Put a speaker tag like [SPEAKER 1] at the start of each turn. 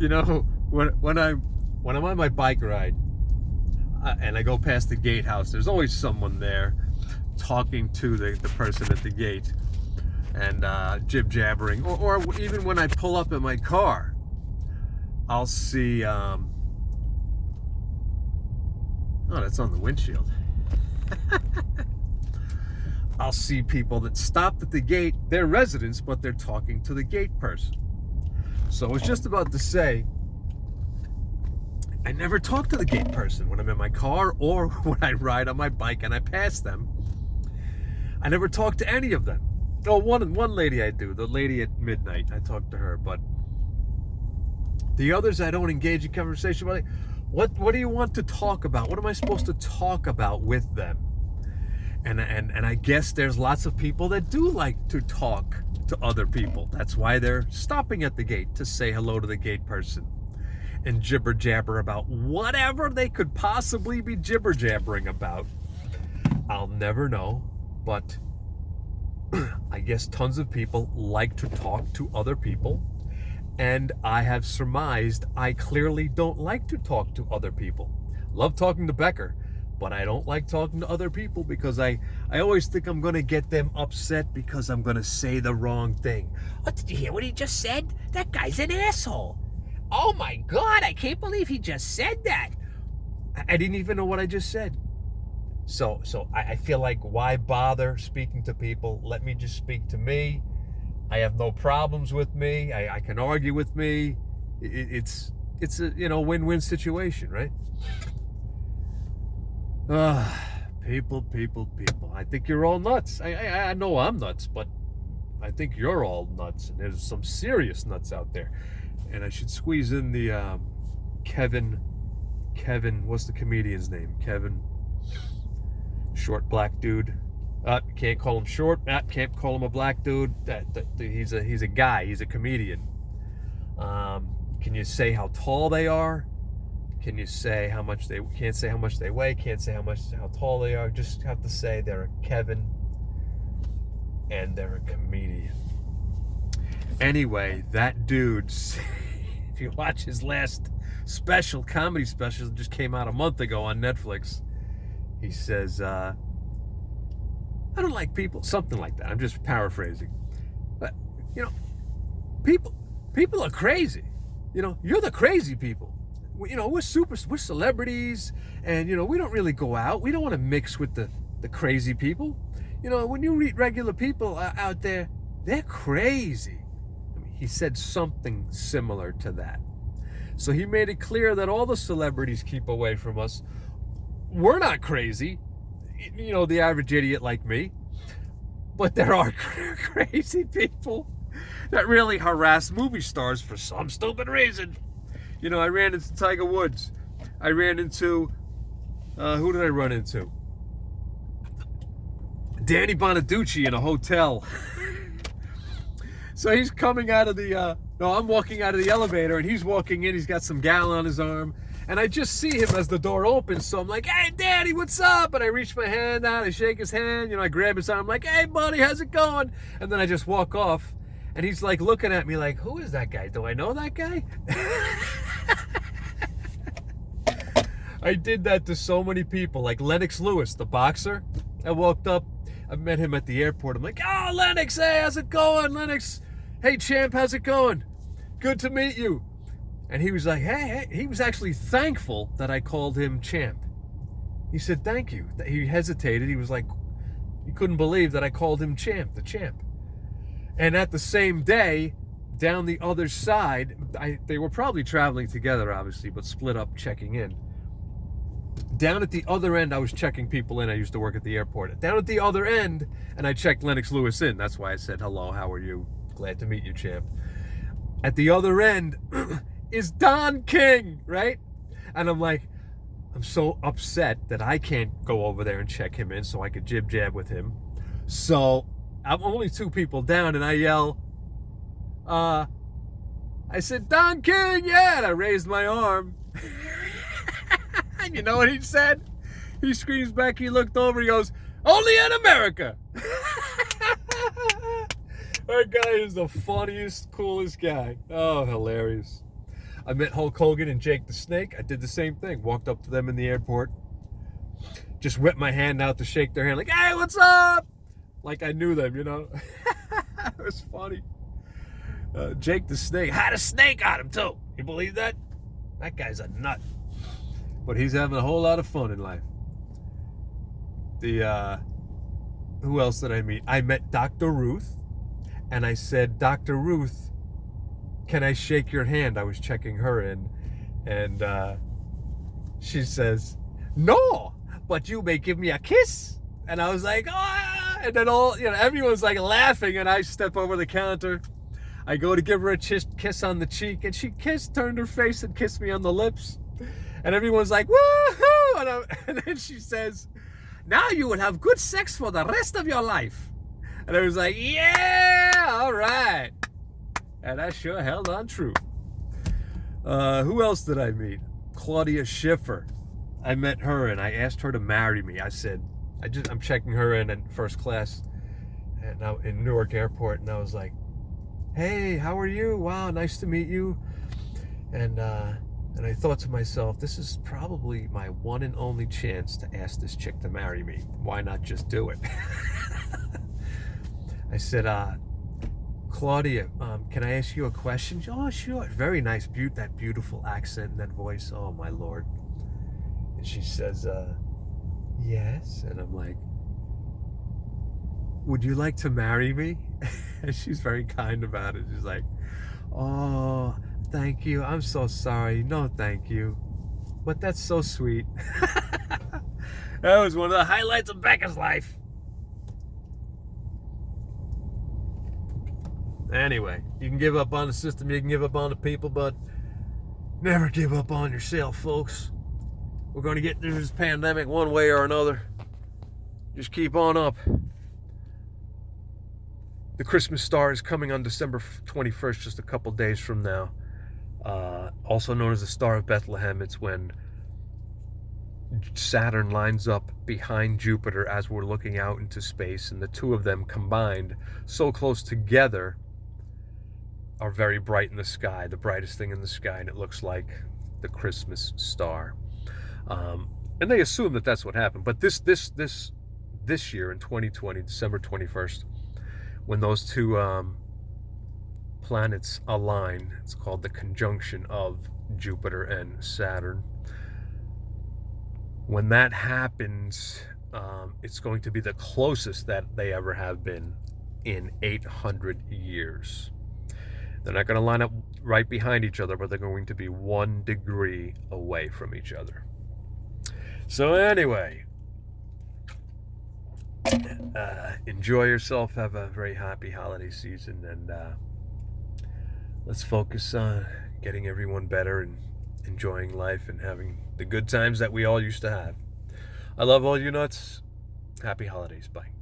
[SPEAKER 1] You know, when I'm on my bike ride and I go past the gatehouse, there's always someone there talking to the person at the gate and jib-jabbering. Or even when I pull up in my car, I'll see... oh, that's on the windshield. I'll see people that stopped at the gate. They're residents, but they're talking to the gate person. So I was just about to say, I never talk to the gate person when I'm in my car or when I ride on my bike and I pass them. I never talk to any of them. Oh, one lady I do, the lady at midnight, I talk to her, but the others I don't engage in conversation about. What do you want to talk about? What am I supposed to talk about with them? And I guess there's lots of people that do like to talk to other people. That's why they're stopping at the gate to say hello to the gate person and jibber jabber about whatever they could possibly be jibber jabbering about. I'll never know, but I guess tons of people like to talk to other people, and I have surmised I clearly don't like to talk to other people. Love talking to Becker, but I don't like talking to other people because I always think I'm going to get them upset because I'm going to say the wrong thing.
[SPEAKER 2] Oh, did you hear what he just said? That guy's an asshole. Oh my God, I can't believe he just said that.
[SPEAKER 1] I didn't even know what I just said. So I feel like, why bother speaking to people? Let me just speak to me. I have no problems with me. I can argue with me. It's a win-win situation, right? People. I think you're all nuts. I know I'm nuts, but I think you're all nuts. And there's some serious nuts out there. And I should squeeze in the Kevin, what's the comedian's name? Kevin, short black dude. Can't call him short. Can't call him a black dude. He's a guy. He's a comedian. Can you say how tall they are? Can you say how much they? Can't say how much they weigh. Can't say how tall they are. Just have to say they're a Kevin, and they're a comedian. Anyway, that dude. If you watch his last comedy special, that just came out a month ago on Netflix. He says, I don't like people, something like that. I'm just paraphrasing. But, people are crazy. You're the crazy people. We're celebrities, and, we don't really go out. We don't want to mix with the crazy people. When you meet regular people out there, they're crazy. He said something similar to that. So he made it clear that all the celebrities keep away from us. We're not crazy, the average idiot like me, but there are crazy people that really harass movie stars for some stupid reason. I ran into Tiger Woods. I ran into, who did I run into? Danny Bonaduce in a hotel. So he's coming out of I'm walking out of the elevator and he's walking in. He's got some gal on his arm. And I just see him as the door opens. So I'm like, hey, Daddy, what's up? And I reach my hand out. I shake his hand. I grab his arm. I'm like, hey, buddy, how's it going? And then I just walk off. And he's like looking at me like, who is that guy? Do I know that guy? I did that to so many people. Like Lennox Lewis, the boxer. I walked up. I met him at the airport. I'm like, oh, Lennox, hey, how's it going, Lennox? Hey, champ, how's it going? Good to meet you. And he was like, hey, he was actually thankful that I called him champ. He said, thank you. He hesitated. He was like, he couldn't believe that I called him champ, the champ. And at the same day, down the other side, they were probably traveling together, obviously, but split up checking in. Down at the other end, I was checking people in. I used to work at the airport. Down at the other end, and I checked Lennox Lewis in. That's why I said, hello, how are you? Glad to meet you, champ. At the other end is Don King, right? And I'm like, I'm so upset that I can't go over there and check him in so I could jib-jab with him. So I'm only two people down, and I yell, I said, Don King, yeah, and I raised my arm. And you know what he said? He screams back, he looked over, he goes, only in America. That guy is the funniest, coolest guy. Oh, hilarious. I met Hulk Hogan and Jake the Snake. I did the same thing. Walked up to them in the airport. Just whipped my hand out to shake their hand. Like, hey, what's up? Like I knew them, you know. It was funny. Jake the Snake had a snake on him, too. You believe that? That guy's a nut. But he's having a whole lot of fun in life. Who else did I meet? I met Dr. Ruth. And I said, Dr. Ruth, can I shake your hand? I was checking her in. And she says, no, but you may give me a kiss. And I was like, ah. And then everyone's like laughing. And I step over the counter. I go to give her a kiss on the cheek. And she turned her face and kissed me on the lips. And everyone's like, woohoo. And then she says, now you will have good sex for the rest of your life. And I was like, yeah, all right. And that sure held on true. Who else did I meet? Claudia Schiffer. I met her and I asked her to marry me. I said, I'm checking her in first class and now in Newark Airport. And I was like, hey, how are you? Wow, nice to meet you. And I thought to myself, this is probably my one and only chance to ask this chick to marry me. Why not just do it? I said, Claudia, can I ask you a question? Oh, sure. Very nice. That beautiful accent and that voice. Oh, my Lord. And she says, yes. And I'm like, would you like to marry me? And she's very kind about it. She's like, oh, thank you. I'm so sorry. No, thank you. But that's so sweet. That was one of the highlights of Becca's life. Anyway, you can give up on the system, you can give up on the people, but never give up on yourself, folks. We're going to get through this pandemic one way or another. Just keep on up. The Christmas star is coming on December 21st, just a couple days from now. Also known as the Star of Bethlehem. It's when Saturn lines up behind Jupiter as we're looking out into space, and the two of them combined so close together are very bright in the sky, the brightest thing in the sky, and it looks like the Christmas star. And they assume that that's what happened. But this year in 2020, December 21st, when those two planets align, it's called the conjunction of Jupiter and Saturn. When that happens, it's going to be the closest that they ever have been in 800 years. They're not going to line up right behind each other, but they're going to be 1 degree away from each other. So anyway, enjoy yourself. Have a very happy holiday season, and let's focus on getting everyone better and enjoying life and having the good times that we all used to have. I love all you nuts. Happy holidays. Bye.